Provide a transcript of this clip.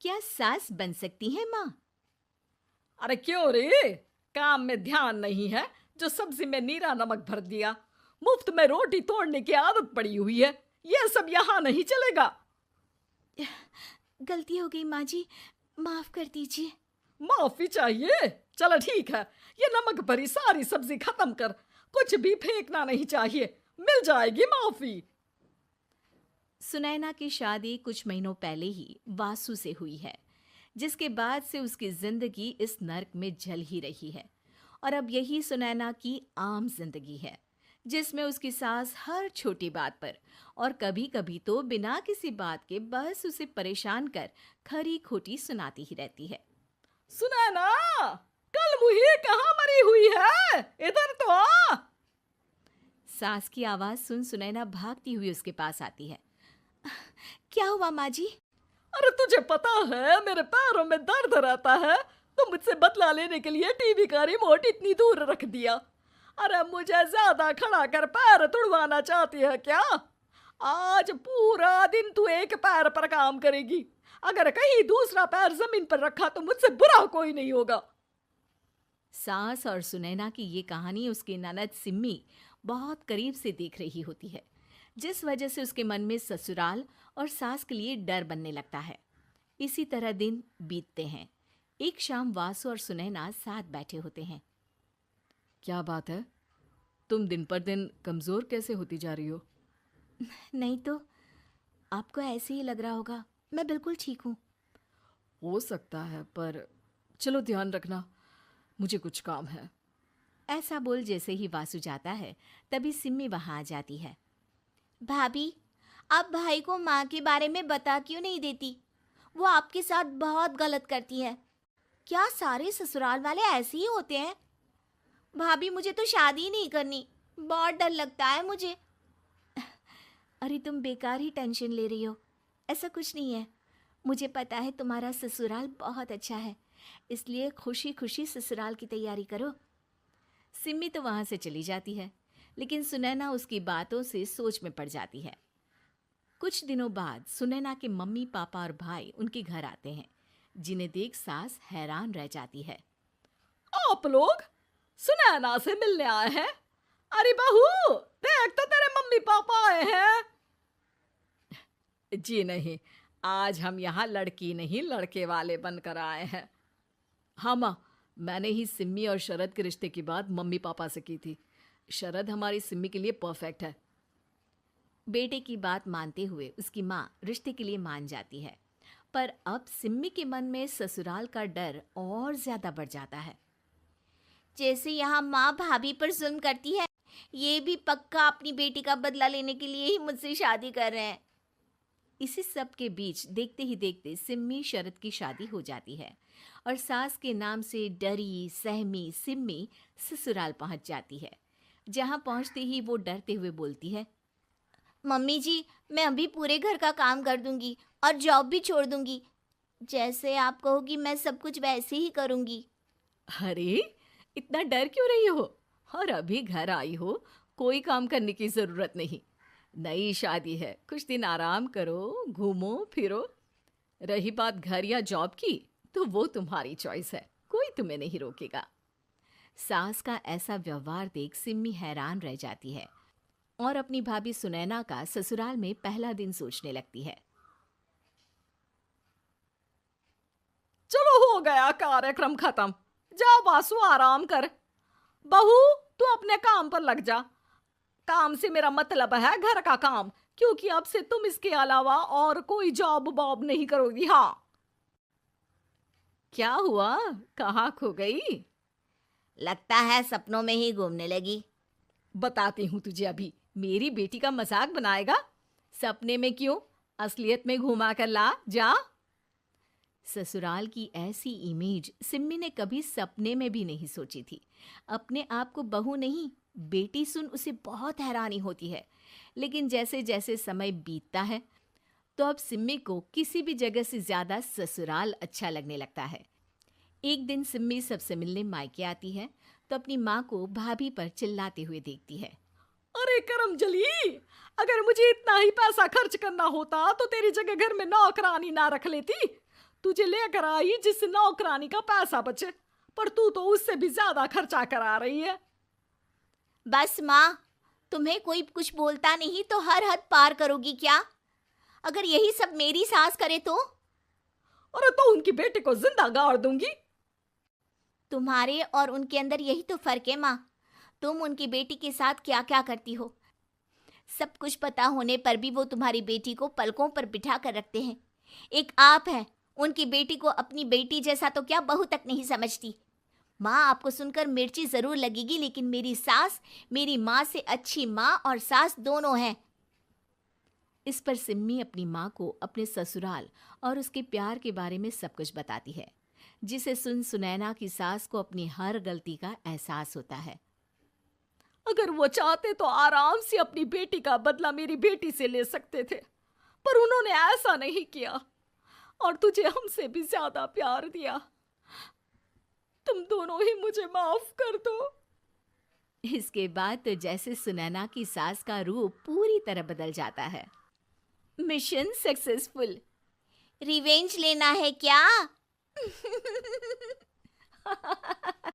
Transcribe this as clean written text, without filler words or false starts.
क्या सास बन सकती है माँ? अरे क्यों रे, काम में ध्यान नहीं है जो सब्जी में नीरा नमक भर दिया। मुफ्त में रोटी तोड़ने की आदत पड़ी हुई है, ये सब यहाँ नहीं चलेगा। गलती हो गई माँ जी, माफ कर दीजिए। माफी चाहिए? चलो ठीक है, ये नमक भरी सारी सब्जी खत्म कर, कुछ भी फेंकना नहीं चाहिए, मिल जाएगी माफी। सुनैना की शादी कुछ महीनों पहले ही वासु से हुई है, जिसके बाद से उसकी जिंदगी इस नर्क में जल ही रही है। और अब यही सुनैना की आम जिंदगी है, जिसमें उसकी सास हर छोटी बात पर और कभी कभी तो बिना किसी बात के बस उसे परेशान कर खरी खोटी सुनाती ही रहती है। सुनैना, कल मुही कहाँ मरी हुई है, इधर तो आ। सास की आवाज सुन सुनैना भागती हुई उसके पास आती है। क्या हुआ माँ जी? अरे तुझे पता है मेरे पैरों में दर्द रहता है, तो मुझसे बदला लेने के लिए टीवी का रिमोट इतनी दूर रख दिया। अरे मुझे ज्यादा खड़ा कर पैर तुड़वाना चाहती है क्या? आज पूरा दिन तू एक पैर पर काम करेगी, अगर कहीं दूसरा पैर जमीन पर रखा तो मुझसे बुरा कोई नहीं होगा। सास और सुनैना की ये कहानी उसकी ननद सिम्मी बहुत करीब से देख रही होती है, जिस वजह से उसके मन में ससुराल और सास के लिए डर बनने लगता है। इसी तरह दिन बीतते हैं। एक शाम वासु और सुनैना साथ बैठे होते हैं। क्या बात है, तुम दिन पर दिन कमजोर कैसे होती जा रही हो? नहीं तो, आपको ऐसे ही लग रहा होगा, मैं बिल्कुल ठीक हूँ। हो सकता है, पर चलो ध्यान रखना, मुझे कुछ काम है। ऐसा बोल जैसे ही वासु जाता है, तभी सिम्मी वहां आ जाती है। भाभी, आप भाई को माँ के बारे में बता क्यों नहीं देती? वो आपके साथ बहुत गलत करती है। क्या सारे ससुराल वाले ऐसे ही होते हैं? भाभी, मुझे तो शादी ही नहीं करनी, बहुत डर लगता है मुझे। अरे तुम बेकार ही टेंशन ले रही हो, ऐसा कुछ नहीं है। मुझे पता है तुम्हारा ससुराल बहुत अच्छा है, इसलिए खुशी खुशी ससुराल की तैयारी करो। सिम्मी तो वहां से चली जाती है, लेकिन सुनैना उसकी बातों से सोच में पड़ जाती है। कुछ दिनों बाद सुनैना के मम्मी पापा और भाई उनके घर आते हैं, जिन्हें देख सास हैरान रह जाती है। आप लोग सुनैना से मिलने आए हैं? अरे बहू, देख तो तेरे मम्मी पापा आए हैं। जी नहीं, आज हम यहाँ लड़की नहीं लड़के वाले बनकर आए हैं। हाँ माँ, मैंने ही सिम्मी और शरद के रिश्ते की बात मम्मी पापा से की थी। शरद हमारी सिम्मी के लिए परफेक्ट है। बेटे की बात मानते हुए उसकी माँ रिश्ते के लिए मान जाती है, पर अब सिम्मी के मन में ससुराल का डर और ज्यादा बढ़ जाता है। जैसे यहाँ माँ भाभी पर जुल्म करती है, ये भी पक्का अपनी बेटी का बदला लेने के लिए ही मुझसे शादी कर रहे हैं। इसी सब के बीच देखते ही देखते सिम्मी शरद की शादी हो जाती है और सास के नाम से डरी सहमी सिम्मी ससुराल पहुंच जाती है। जहां पहुंचते ही वो डरते हुए बोलती है, मम्मी जी, मैं अभी पूरे घर का काम कर दूंगी और जॉब भी छोड़ दूंगी। जैसे आप कहोगी मैं सब कुछ वैसे ही करूंगी। अरे, इतना डर क्यों रही हो? और अभी घर आई हो, कोई काम करने की जरूरत नहीं। नई शादी है, कुछ दिन आराम करो, घूमो फिरो। रही बात घर या जॉब की, तो वो तुम्हारी चॉइस है, कोई तुम्हें नहीं रोकेगा। सास का ऐसा व्यवहार देख सिम्मी हैरान रह जाती है और अपनी भाभी सुनैना का ससुराल में पहला दिन सोचने लगती है। चलो हो गया कार्यक्रम खत्म, जा वासु आराम कर। बहू, तू अपने काम पर लग जा। काम से मेरा मतलब है घर का काम, क्योंकि अब से तुम इसके अलावा और कोई जॉब बॉब नहीं करोगी। हाँ। क्या हुआ, कहाँ खो गई? लगता है सपनों में ही घूमने लगी। बताती हूँ तुझे अभी। मेरी बेटी का मजाक बनाएगा? सपने में क्यों, असलियत में घुमा कर ला, जा। ससुराल की ऐसी इमेज सिम्मी ने कभी सपने में भी नहीं सोची थी। अपने आप को बहू नहीं, बेटी सुन उसे बहुत हैरानी होती है। लेकिन जैसे जैसे समय बीतता है, तो अब सिम्मी को किसी भी जगह से ज्यादा ससुराल अच्छा लगने लगता है। एक दिन सिम्मी सबसे मिलने मायके आती है, तो अपनी माँ को भाभी पर चिल्लाते हुए देखती है। अरे करमजली, अगर मुझे इतना ही पैसा खर्च करना होता तो तेरी जगह घर में नौकरानी ना रख लेती। तुझे लेकर आई जिससे नौकरानी का पैसा बचे, पर तू तो उससे भी ज्यादा खर्चा करा रही है। बस माँ, तुम्हें कोई कुछ बोलता नहीं तो हर हद पार करोगी क्या? अगर यही सब मेरी सास करे तो? अरे तो उनकी बेटी को जिंदा गाड़ दूंगी। तुम्हारे और उनके अंदर यही तो फर्क है माँ। तुम उनकी बेटी के साथ क्या क्या करती हो, सब कुछ पता होने पर भी वो तुम्हारी बेटी को पलकों पर बिठा कर रखते हैं। एक आप है, उनकी बेटी को अपनी बेटी जैसा तो क्या बहू तक नहीं समझती। माँ, आपको सुनकर मिर्ची जरूर लगेगी, लेकिन मेरी सास मेरी माँ से अच्छी माँ और सास दोनों हैं। इस पर सिम्मी अपनी माँ को अपने ससुराल और उसके प्यार के बारे में सब कुछ बताती है, जिसे सुन सुनैना की सास को अपनी हर गलती का एहसास होता है। अगर वो चाहते तो आराम से अपनी बेटी का बदला मेरी बेटी से ले सकते थे, पर उन्होंने ऐसा नहीं किया और तुझे हमसे भी ज्यादा प्यार दिया। तुम दोनों ही मुझे माफ कर दो। इसके बाद तो जैसे सुनैना की सास का रूप पूरी तरह बदल जाता है। Mission successful. रिवेंज लेना है क्या?